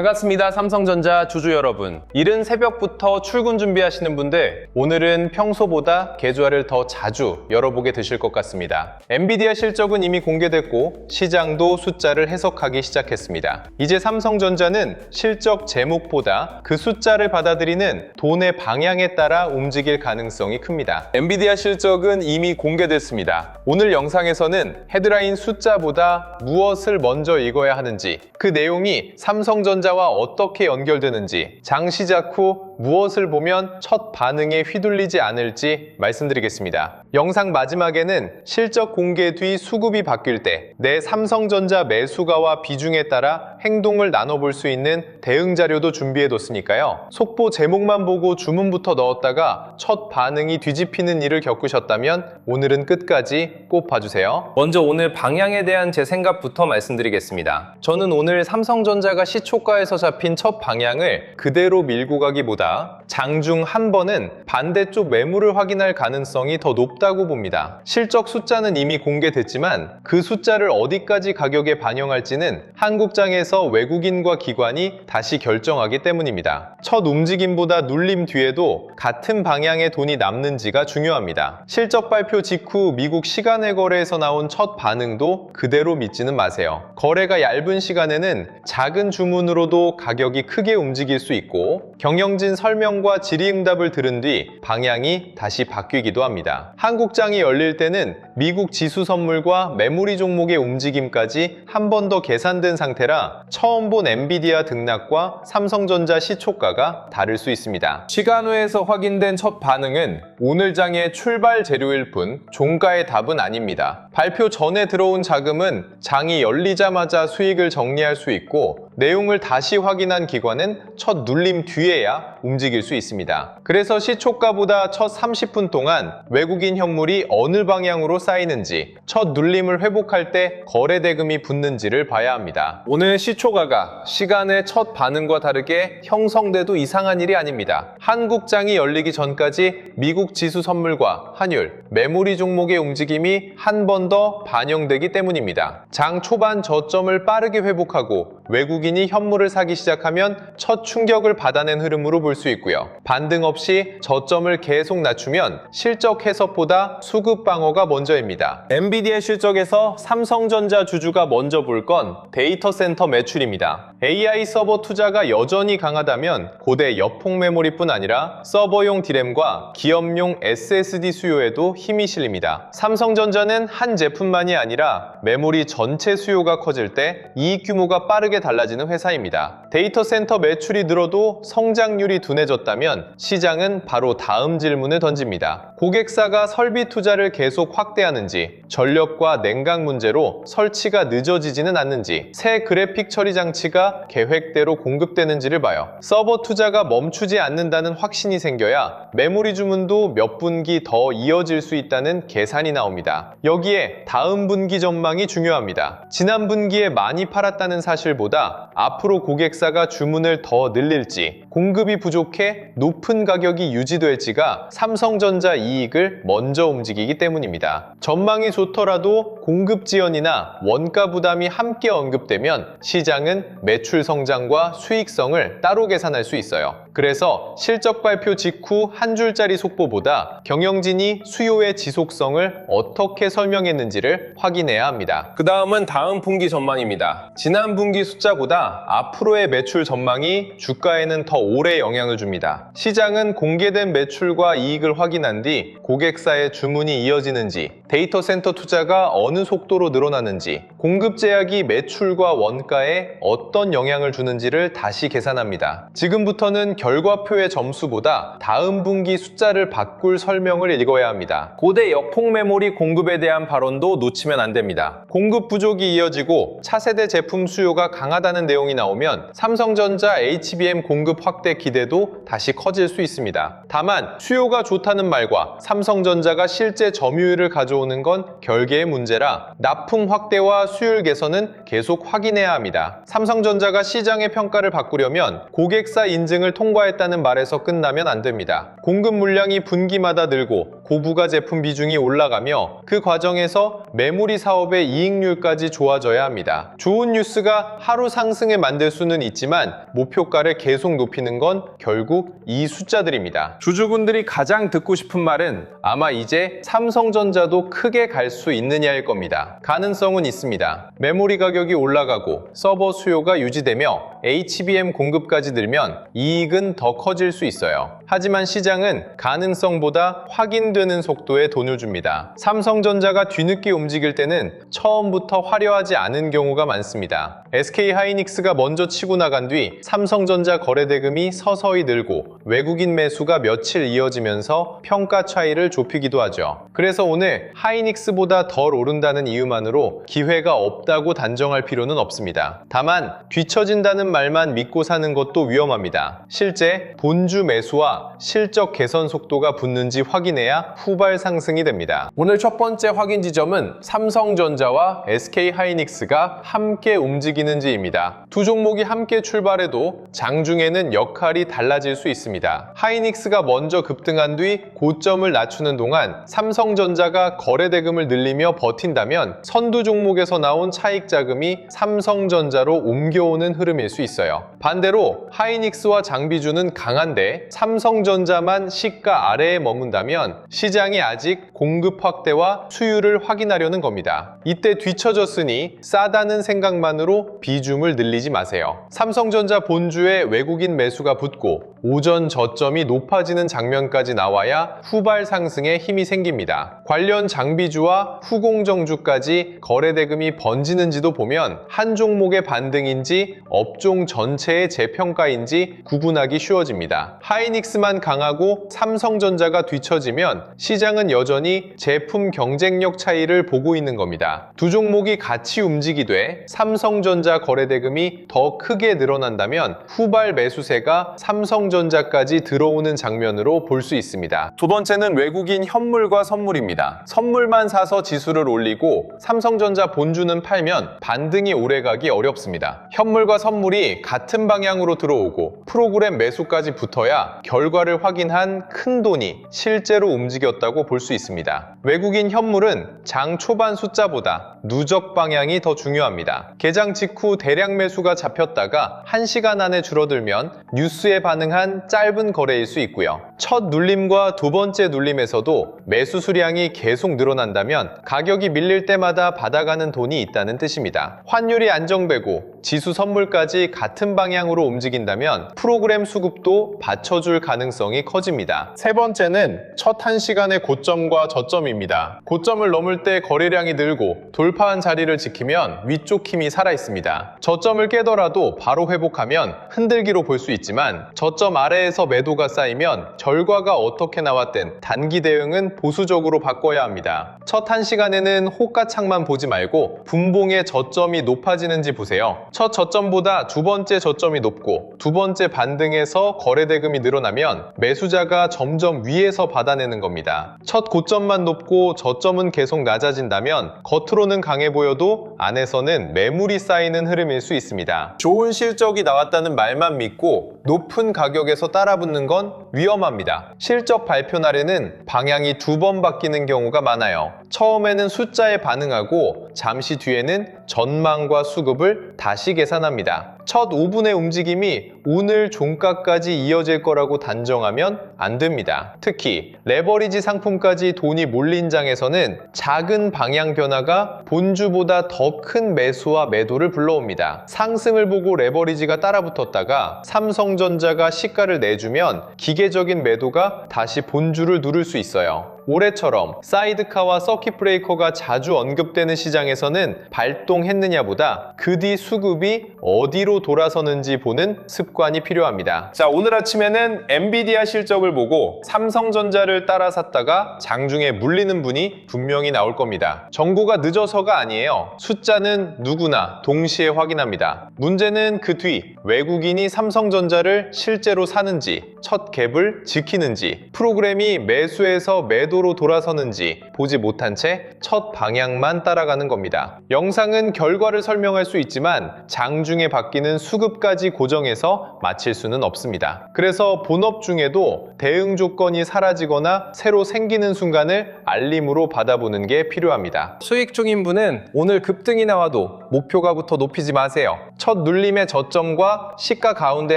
반갑습니다. 삼성전자 주주 여러분. 이른 새벽부터 출근 준비하시는 분들, 오늘은 평소보다 계좌를 더 자주 열어보게 되실 것 같습니다. 엔비디아 실적은 이미 공개됐고 시장도 숫자를 해석하기 시작했습니다. 이제 삼성전자는 실적 제목보다 그 숫자를 받아들이는 돈의 방향에 따라 움직일 가능성이 큽니다. 엔비디아 실적은 이미 공개됐습니다. 오늘 영상에서는 헤드라인 숫자보다 무엇을 먼저 읽어야 하는지, 그 내용이 삼성전자와 어떻게 연결되는지, 장 시작 후 무엇을 보면 첫 반응에 휘둘리지 않을지 말씀드리겠습니다. 영상 마지막에는 실적 공개 뒤 수급이 바뀔 때 내 삼성전자 매수가와 비중에 따라 행동을 나눠볼 수 있는 대응 자료도 준비해뒀으니까요. 속보 제목만 보고 주문부터 넣었다가 첫 반응이 뒤집히는 일을 겪으셨다면 오늘은 끝까지 꼭 봐주세요. 먼저 오늘 방향에 대한 제 생각부터 말씀드리겠습니다. 저는 오늘 삼성전자가 시초가에서 잡힌 첫 방향을 그대로 밀고 가기보다 장중 한 번은 반대쪽 매물을 확인할 가능성이 더 높다고 봅니다. 실적 숫자는 이미 공개됐지만 그 숫자를 어디까지 가격에 반영할지는 한국장에서 외국인과 기관이 다시 결정하기 때문입니다. 첫 움직임보다 눌림 뒤에도 같은 방향의 돈이 남는지가 중요합니다. 실적 발표 직후 미국 시간외 거래에서 나온 첫 반응도 그대로 믿지는 마세요. 거래가 얇은 시간에는 작은 주문으로도 가격이 크게 움직일 수 있고 경영진 설명과 질의응답을 들은 뒤 방향이 다시 바뀌기도 합니다. 한국장이 열릴 때는 미국 지수 선물과 메모리 종목의 움직임까지 한 번 더 계산된 상태라 처음 본 엔비디아 등락과 삼성전자 시초가가 다를 수 있습니다. 시간외에서 확인된 첫 반응은 오늘 장의 출발 재료일 뿐 종가의 답은 아닙니다. 발표 전에 들어온 자금은 장이 열리자마자 수익을 정리할 수 있고 내용을 다시 확인한 기관은 첫 눌림 뒤에야 움직일 수 있습니다. 그래서 시초가보다 첫 30분 동안 외국인 현물이 어느 방향으로 쌓이는지, 첫 눌림을 회복할 때 거래 대금이 붙는지를 봐야 합니다. 오늘 시초가가 시간의 첫 반응과 다르게 형성돼도 이상한 일이 아닙니다. 한국장이 열리기 전까지 미국 지수 선물과 환율, 메모리 종목의 움직임이 한 번 더 반영되기 때문입니다. 장 초반 저점을 빠르게 회복하고 외국인이 현물을 사기 시작하면 첫 충격을 받아낸 흐름으로 볼 수 있고요. 반등 없이 저점을 계속 낮추면 실적 해석보다 수급 방어가 먼저입니다. 엔비디아 실적에서 삼성전자 주주가 먼저 볼 건 데이터 센터 매출입니다. AI 서버 투자가 여전히 강하다면 고대 여폭 메모리뿐 아니라 서버용 D램과 기업용 SSD 수요에도 힘이 실립니다. 삼성전자는 한 제품만이 아니라 메모리 전체 수요가 커질 때 이익 규모가 빠르게 달라지는 회사입니다. 데이터 센터 매출이 늘어도 성장률이 둔해졌다면 시장은 바로 다음 질문을 던집니다. 고객사가 설비 투자를 계속 확대하는지, 전력과 냉각 문제로 설치가 늦어지지는 않는지, 새 그래픽 처리 장치가 계획대로 공급되는지를 봐요. 서버 투자가 멈추지 않는다는 확신이 생겨야 메모리 주문도 몇 분기 더 이어질 수 있다는 계산이 나옵니다. 여기에 다음 분기 전망이 중요합니다. 지난 분기에 많이 팔았다는 사실보다 앞으로 고객사가 주문을 더 늘릴지, 공급이 부족해 높은 가격이 유지될지가 삼성전자 이익을 먼저 움직이기 때문입니다. 전망이 좋더라도 공급 지연이나 원가 부담이 함께 언급되면 시장은 매출 성장과 수익성을 따로 계산할 수 있어요. 그래서 실적 발표 직후 한 줄짜리 속보보다 경영진이 수요의 지속성을 어떻게 설명했는지를 확인해야 합니다. 그 다음은 다음 분기 전망입니다. 지난 분기 숫자보다 앞으로의 매출 전망이 주가에는 더 오래 영향을 줍니다. 시장은 공개된 매출과 이익을 확인한 뒤 고객사의 주문이 이어지는지, 데이터 센터 투자가 어느 속도로 늘어나는지, 공급 제약이 매출과 원가에 어떤 영향을 주는지를 다시 계산합니다. 지금부터는 결과표의 점수보다 다음 분기 숫자를 바꿀 설명을 읽어야 합니다. 고대 역폭 메모리 공급에 대한 발언도 놓치면 안 됩니다. 공급 부족이 이어지고 차세대 제품 수요가 강하다는 내용이 나오면 삼성전자 HBM 공급 확대 기대도 다시 커질 수 있습니다. 다만 수요가 좋다는 말과 삼성전자가 실제 점유율을 가져오는 건 별개의 문제라 납품 확대와 수율 개선은 계속 확인해야 합니다. 삼성전자가 시장의 평가를 바꾸려면 고객사 인증을 통과했다는 말에서 끝나면 안 됩니다. 공급 물량이 분기마다 늘고 고부가 제품 비중이 올라가며 그 과정에서 메모리 사업의 이익률까지 좋아져야 합니다. 좋은 뉴스가 하루 상승에 만들 수는 있지만 목표가를 계속 높이는 건 결국 이 숫자들입니다. 주주분들이 가장 듣고 싶은 말은 아마 이제 삼성전자도 크게 갈 수 있느냐일 겁니다. 가능성은 있습니다. 메모리 가격이 올라가고 서버 수요가 유지되며 HBM 공급까지 늘면 이익은 더 커질 수 있어요. 하지만 시장은 가능성보다 확인되는 속도에 돈을 줍니다. 삼성전자가 뒤늦게 움직일 때는 처음부터 화려하지 않은 경우가 많습니다. SK하이닉스가 먼저 치고 나간 뒤 삼성전자 거래대금이 서서히 늘고 외국인 매수가 며칠 이어지면서 평가 차이를 좁히기도 하죠. 그래서 오늘 하이닉스보다 덜 오른다는 이유만으로 기회가 없다고 단정할 필요는 없습니다. 다만 뒤처진다는 말만 믿고 사는 것도 위험합니다. 실제 본주 매수와 실적 개선 속도가 붙는지 확인해야 후발 상승이 됩니다. 오늘 첫 번째 확인 지점은 삼성전자와 SK하이닉스가 함께 움직이는지입니다. 두 종목이 함께 출발해도 장중에는 역할이 달라질 수 있습니다. 하이닉스가 먼저 급등한 뒤 고점을 낮추는 동안 삼성전자가 거래대금을 늘리며 버틴다면 선두 종목에서 나온 차익 자금이 삼성전자로 옮겨오는 흐름일 수 있어요. 반대로 하이닉스와 장비주는 강한데 삼성전자만 시가 아래에 머문다면 시장이 아직 공급 확대와 수요를 확인하려는 겁니다. 이때 뒤처졌으니 싸다는 생각만으로 비중을 늘리지 마세요. 삼성전자 본주에 외국인 매수가 붙고 오전 저점이 높아지는 장면까지 나와야 후발 상승에 힘이 생깁니다. 관련 장비주와 후공정주까지 거래대금이 번지는지도 보면 한 종목의 반등인지 업종 전체의 재평가인지 구분하기 쉬워집니다. 하이닉스만 강하고 삼성전자가 뒤처지면 시장은 여전히 제품 경쟁력 차이를 보고 있는 겁니다. 두 종목이 같이 움직이되 삼성전자 거래대금이 더 크게 늘어난다면 후발 매수세가 삼성전자까지 들어오는 장면으로 볼 수 있습니다. 두 번째는 외국인 현물과 선물입니다. 선물만 사서 지수를 올리고 삼성전자 본주는 팔면 반등이 오래가기 어렵습니다. 현물과 선물이 같은 방향으로 들어오고 프로그램 매수까지 붙어야 결과를 확인한 큰 돈이 실제로 움직였다고 볼 수 있습니다. 외국인 현물은 장 초반 숫자보다 누적 방향이 더 중요합니다. 개장 직후 대량 매수가 잡혔다가 1시간 안에 줄어들면 뉴스에 반응한 짧은 거래일 수 있고요. 첫 눌림과 두 번째 눌림에서도 매수 수량이 계속 늘어난다면 가격이 밀릴 때마다 받아가는 돈이 있다는 뜻입니다. 환율이 안정되고 지수 선물까지 같은 방향으로 움직인다면 프로그램 수급도 받쳐줄 가능성이 커집니다. 세 번째는 첫 1시간의 고점과 저점입니다. 고점을 넘을 때 거래량이 늘고 돌파한 자리를 지키면 위쪽 힘이 살아있습니다. 저점을 깨더라도 바로 회복하면 흔들기로 볼 수 있지만 저점 아래에서 매도가 쌓이면 결과가 어떻게 나왔든 단기 대응은 보수적으로 바꿔야 합니다. 첫 1시간에는 호가창만 보지 말고 분봉의 저점이 높아지는지 보세요. 첫 저점보다 두 번째 저점이 높고 두 번째 반등에서 거래대금이 늘어나면 매수자가 점점 위에서 받아내는 겁니다. 첫 고점만 높고 저점은 계속 낮아진다면 겉으로는 강해 보여도 안에서는 매물이 쌓이는 흐름일 수 있습니다. 좋은 실적이 나왔다는 말만 믿고 높은 가격에서 따라붙는 건 위험합니다. 실적 발표 날에는 방향이 두 번 바뀌는 경우가 많아요. 처음에는 숫자에 반응하고 잠시 뒤에는 전망과 수급을 다시 계산합니다. 첫 5분의 움직임이 오늘 종가까지 이어질 거라고 단정하면 안 됩니다. 특히 레버리지 상품까지 돈이 몰린 장에서는 작은 방향 변화가 본주보다 더 큰 매수와 매도를 불러옵니다. 상승을 보고 레버리지가 따라붙었다가 삼성전자가 시가를 내주면 기계적인 매도가 다시 본주를 누를 수 있어요. 올해처럼 사이드카와 서킷 브레이커가 자주 언급되는 시장에서는 발동했느냐보다 그 뒤 수급이 어디로 돌아서는지 보는 습관이 필요합니다. 자, 오늘 아침에는 엔비디아 실적을 보고 삼성전자를 따라 샀다가 장중에 물리는 분이 분명히 나올 겁니다. 정보가 늦어서가 아니에요. 숫자는 누구나 동시에 확인합니다. 문제는 그 뒤 외국인이 삼성전자를 실제로 사는지, 첫 갭을 지키는지, 프로그램이 매수에서 매도로 돌아서는지 보지 못한 채 첫 방향만 따라가는 겁니다. 영상은 결과를 설명할 수 있지만 장중에 바뀌는 수급까지 고정해서 마칠 수는 없습니다. 그래서 본업 중에도 대응 조건이 사라지거나 새로 생기는 순간을 알림으로 받아보는 게 필요합니다. 수익 중인 분은 오늘 급등이 나와도 목표가부터 높이지 마세요. 첫 눌림의 저점과 시가 가운데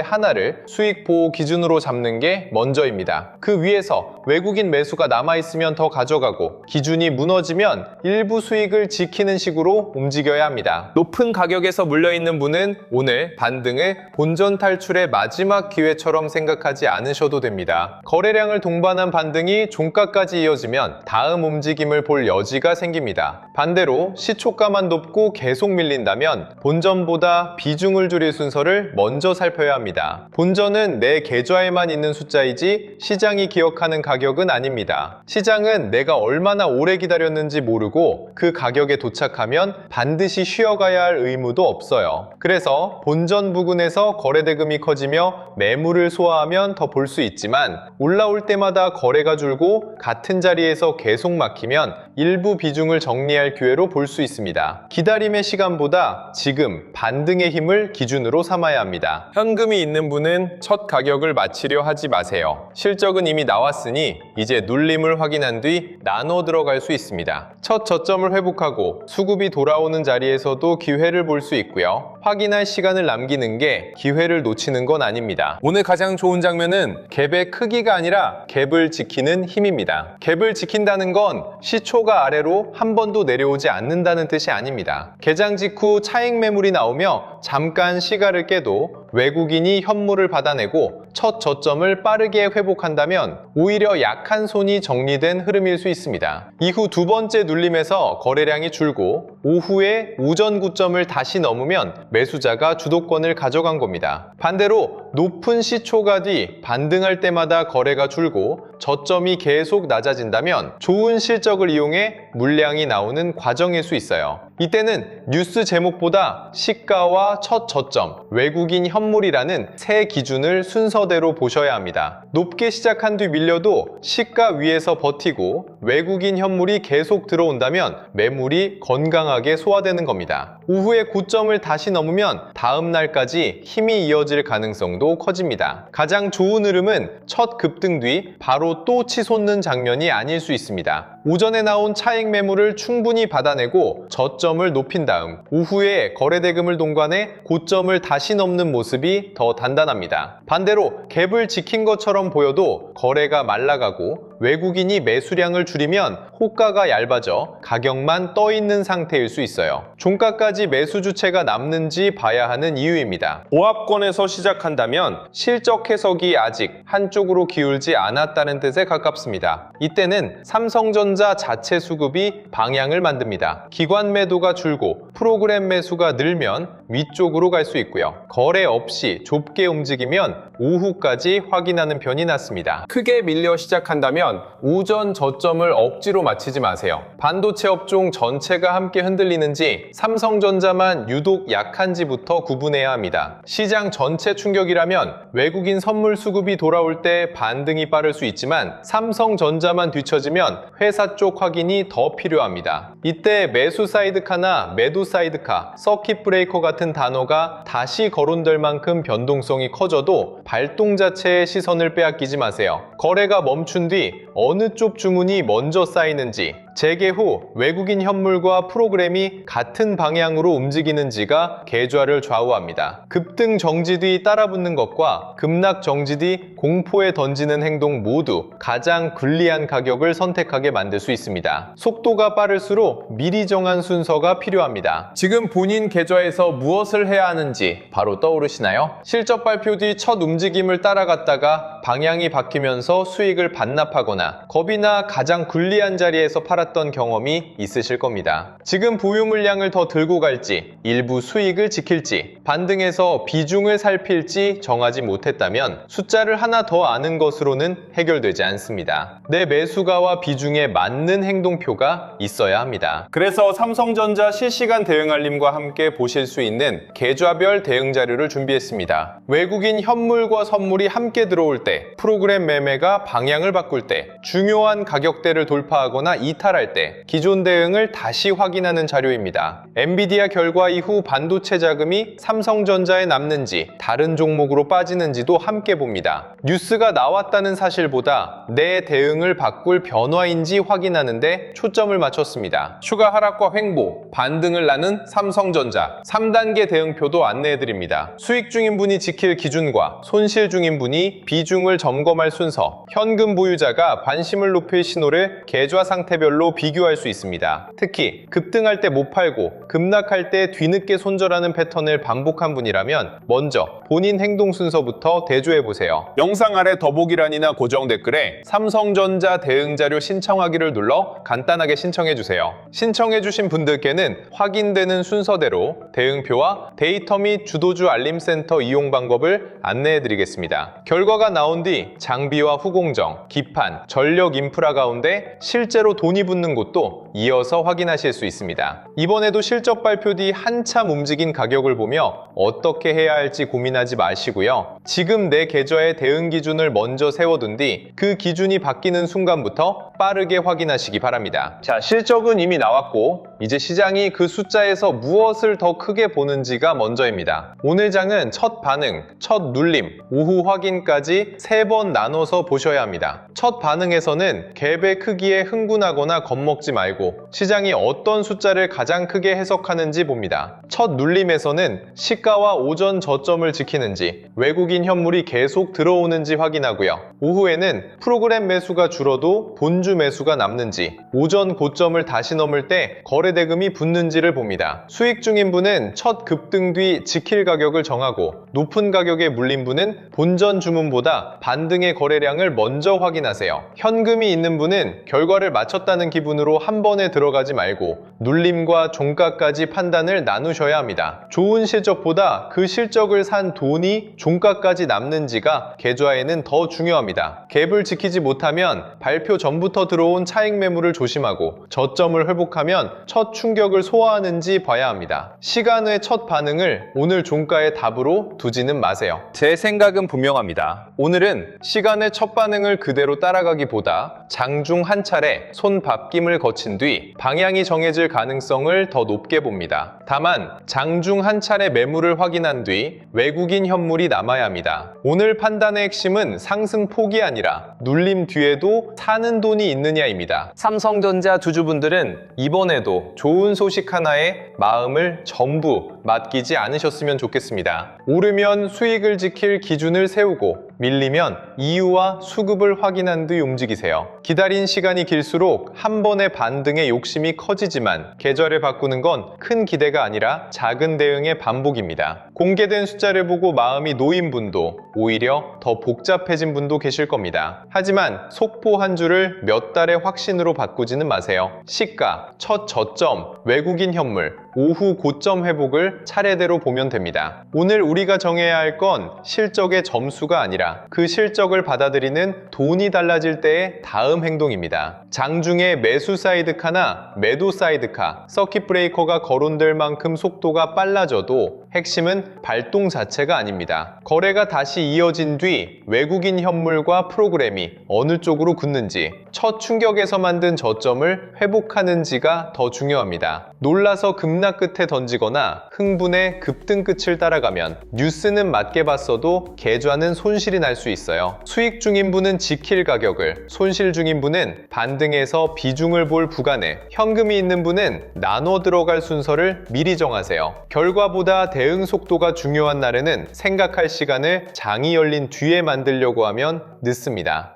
하나를 수익 보호 기준으로 잡는 게 먼저입니다. 그 위에서 외국인 매수가 남아있으면 더 가져가고 기준이 무너지면 일부 수익을 지키는 식으로 움직여야 합니다. 높은 가격에서 물려있는 분은 오늘 반등을 본전 탈출의 마지막 기회처럼 생각하지 않으셔도 됩니다. 거래량을 동반한 반등이 종가까지 이어지면 다음 움직임을 볼 여지가 생깁니다. 반대로 시초가만 높고 계속 밀린다면 본전보다 비중을 줄일 순서를 먼저 살펴야 합니다. 본전은 내 계좌에만 있는 숫자이지 시장이 기억하는 가격은 아닙니다. 시장은 내가 얼마나 오래 기다렸는지 모르고 그 가격에 도착하면 반드시 쉬어가야 할 의무도 없어요. 그래서 본전 부근에서 거래대금이 커지며 매물을 소화하면 더 볼 수 있지만 올라올 때마다 거래가 줄고 같은 자리에서 계속 막히면 일부 비중을 정리할 기회로 볼 수 있습니다. 기다림의 시간보다 지금 반등의 힘을 기준으로 삼아야 합니다. 현금이 있는 분은 첫 가격을 맞추려 하지 마세요. 실적은 이미 나왔으니 이제 눌림을 확인한 뒤 나눠 들어갈 수 있습니다. 첫 저점을 회복하고 수급이 돌아오는 자리에서도 기회를 볼 수 있고요. 확인할 시간을 남기는 게 기회를 놓치는 건 아닙니다. 오늘 가장 좋은 장면은 갭의 크기가 아니라 갭을 지키는 힘입니다. 갭을 지킨다는 건 시초가 아래로 한 번도 내려오지 않는다는 뜻이 아닙니다. 개장 직후 차익 매물이 나오며 잠깐 시가를 깨도 외국인이 현물을 받아내고 첫 저점을 빠르게 회복한다면 오히려 약한 손이 정리된 흐름일 수 있습니다. 이후 두 번째 눌림에서 거래량이 줄고 오후에 우전 고점을 다시 넘으면 매수자가 주도권을 가져간 겁니다. 반대로 높은 시초가 뒤 반등할 때마다 거래가 줄고 저점이 계속 낮아진다면 좋은 실적을 이용해 물량이 나오는 과정일 수 있어요. 이때는 뉴스 제목보다 시가와 첫 저점, 외국인 현물이라는 새 기준을 순서대로 보셔야 합니다. 높게 시작한 뒤 밀려도 시가 위에서 버티고 외국인 현물이 계속 들어온다면 매물이 건강하게 소화되는 겁니다. 오후에 고점을 다시 넘으면 다음 날까지 힘이 이어질 가능성도 커집니다. 가장 좋은 흐름은 첫 급등 뒤 바로 또 치솟는 장면이 아닐 수 있습니다. 오전에 나온 차익 매물을 충분히 받아내고 저점을 높인 다음 오후에 거래대금을 동반해 고점을 다시 넘는 모습이 더 단단합니다. 반대로 갭을 지킨 것처럼 보여도 거래가 말라가고 외국인이 매수량을 줄이면 호가가 얇아져 가격만 떠있는 상태일 수 있어요. 종가까지 매수 주체가 남는지 봐야 하는 이유입니다. 보합권에서 시작한다면 실적 해석이 아직 한쪽으로 기울지 않았다는 뜻에 가깝습니다. 이때는 삼성전자 자체 수급이 방향을 만듭니다. 기관 매도가 줄고 프로그램 매수가 늘면 위쪽으로 갈 수 있고요. 거래 없이 좁게 움직이면 오후까지 확인하는 편이 낫습니다. 크게 밀려 시작한다면 오전 저점을 억지로 맞추지 마세요. 반도체 업종 전체가 함께 흔들리는지 삼성전자만 유독 약한지부터 구분해야 합니다. 시장 전체 충격이라면 외국인 선물 수급이 돌아올 때 반등이 빠를 수 있지만 삼성전자만 뒤처지면 회사 쪽 확인이 더 필요합니다. 이때 매수 사이드카나 매도 사이드카, 서킷 브레이커 같은 단어가 다시 거론될 만큼 변동성이 커져도 발동 자체의 시선을 빼앗기지 마세요. 거래가 멈춘 뒤 어느 쪽 주문이 먼저 쌓이는지, 재개 후 외국인 현물과 프로그램이 같은 방향으로 움직이는지가 계좌를 좌우합니다. 급등 정지 뒤 따라붙는 것과 급락 정지 뒤 공포에 던지는 행동 모두 가장 불리한 가격을 선택하게 만들 수 있습니다. 속도가 빠를수록 미리 정한 순서가 필요합니다. 지금 본인 계좌에서 무엇을 해야 하는지 바로 떠오르시나요? 실적 발표 뒤 첫 움직임을 따라갔다가 방향이 바뀌면서 수익을 반납하거나 겁이나 가장 불리한 자리에서 팔았다 탔던 경험이 있으실 겁니다. 지금 보유 물량을 더 들고 갈지, 일부 수익을 지킬지, 반등해서 비중을 살필지 정하지 못했다면 숫자를 하나 더 아는 것으로는 해결되지 않습니다. 내 매수가와 비중에 맞는 행동표가 있어야 합니다. 그래서 삼성전자 실시간 대응 알림과 함께 보실 수 있는 계좌별 대응 자료를 준비했습니다. 외국인 현물과 선물이 함께 들어올 때, 프로그램 매매가 방향을 바꿀 때, 중요한 가격대를 돌파하거나 이탈할 때 기존 대응을 다시 확인하는 자료입니다. 엔비디아 결과 이후 반도체 자금이 삼성전자에 남는지 다른 종목으로 빠지는지도 함께 봅니다. 뉴스가 나왔다는 사실보다 내 대응을 바꿀 변화인지 확인하는데 초점을 맞췄습니다. 추가 하락과 횡보, 반등을 나눈 삼성전자 3단계 대응표도 안내해드립니다. 수익 중인 분이 지킬 기준과 손실 중인 분이 비중을 점검할 순서, 현금 보유자가 관심을 높일 신호를 계좌 상태별로 비교할 수 있습니다. 특히 급등할 때 못 팔고 급락할 때 뒤늦게 손절하는 패턴을 반복한 분이라면 먼저 본인 행동 순서부터 대조해보세요. 영상 아래 더보기란이나 고정 댓글에 삼성전자 대응 자료 신청하기를 눌러 간단하게 신청해주세요. 신청해주신 분들께는 확인되는 순서대로 대응표와 데이터 및 주도주 알림센터 이용 방법을 안내해드리겠습니다. 결과가 나온 뒤 장비와 후공정, 기판, 전력 인프라 가운데 실제로 돈이 붙는 곳도 이어서 확인하실 수 있습니다. 이번에도 실적 발표 뒤 한참 움직인 가격을 보며 어떻게 해야 할지 고민하지 마시고요. 지금 내 계좌의 대응 기준을 먼저 세워둔 뒤 그 기준이 바뀌는 순간부터 빠르게 확인하시기 바랍니다. 자, 실적은 이미 나왔고 이제 시장이 그 숫자에서 무엇을 더 크게 보는지가 먼저입니다. 오늘 장은 첫 반응, 첫 눌림, 오후 확인까지 3번 나눠서 보셔야 합니다. 첫 반응에서는 갭의 크기에 흥분하거나 겁먹지 말고 시장이 어떤 숫자를 가장 크게 해석하는지 봅니다. 첫 눌림에서는 시가와 오전 저점을 지키는지, 외국인 현물이 계속 들어오는지 확인하고요. 오후에는 프로그램 매수가 줄어도 본주 매수가 남는지, 오전 고점을 다시 넘을 때 거래 대금이 붙는지를 봅니다. 수익 중인 분은 첫 급등 뒤 지킬 가격을 정하고, 높은 가격에 물린 분은 본전 주문보다 반등의 거래량을 먼저 확인하세요. 현금이 있는 분은 결과를 맞췄다는 기분으로 한 번에 들어가지 말고 눌림과 종가까지 판단을 나누셔야 합니다. 좋은 실적보다 그 실적을 산 돈이 종가까지 남는지가 계좌에는 더 중요합니다. 갭을 지키지 못하면 발표 전부터 들어온 차익 매물을 조심하고, 저점을 회복하면 첫 충격을 소화하는지 봐야 합니다. 시간의 첫 반응을 오늘 종가의 답으로 두지는 마세요. 제 생각은 분명합니다. 오늘은 시간의 첫 반응을 그대로 따라가기보다 장중 한 차례 손바뀜을 거친 뒤 방향이 정해질 가능성을 더 높게 봅니다. 다만 장중 한 차례 매물을 확인한 뒤 외국인 현물이 남아야 합니다. 오늘 판단의 핵심은 상승폭이 아니라 눌림 뒤에도 사는 돈이 있느냐입니다. 삼성전자 주주분들은 이번에도 좋은 소식 하나에 마음을 전부 맡기지 않으셨으면 좋겠습니다. 오르면 수익을 지킬 기준을 세우고 밀리면 이유와 수급을 확인한 뒤 움직이세요. 기다린 시간이 길수록 한 번의 반등의 욕심이 커지지만 계절을 바꾸는 건 큰 기대가 아니라 작은 대응의 반복입니다. 공개된 숫자를 보고 마음이 놓인 분도 오히려 더 복잡해진 분도 계실 겁니다. 하지만 속보 한 줄을 몇 달의 확신으로 바꾸지는 마세요. 시가, 첫 저점, 외국인 현물, 오후 고점 회복을 차례대로 보면 됩니다. 오늘 우리가 정해야 할 건 실적의 점수가 아니라 그 실적을 받아들이는 돈이 달라질 때의 다음 행동입니다. 장중에 매수 사이드카나 매도 사이드카, 서킷 브레이커가 거론될 만큼 속도가 빨라져도 핵심은 발동 자체가 아닙니다. 거래가 다시 이어진 뒤 외국인 현물과 프로그램이 어느 쪽으로 굳는지, 첫 충격에서 만든 저점을 회복하는지가 더 중요합니다. 놀라서 급락 끝에 던지거나 흥분해 급등 끝을 따라가면 뉴스는 맞게 봤어도 계좌는 손실이 날 수 있어요. 수익 중인 분은 지킬 가격을, 손실 중인 분은 반등해서 비중을 볼 구간을, 현금이 있는 분은 나눠 들어갈 순서를 미리 정하세요. 결과보다 대응 속도가 중요한 날에는 생각할 시간을 장이 열린 뒤에 만들려고 하면 늦습니다.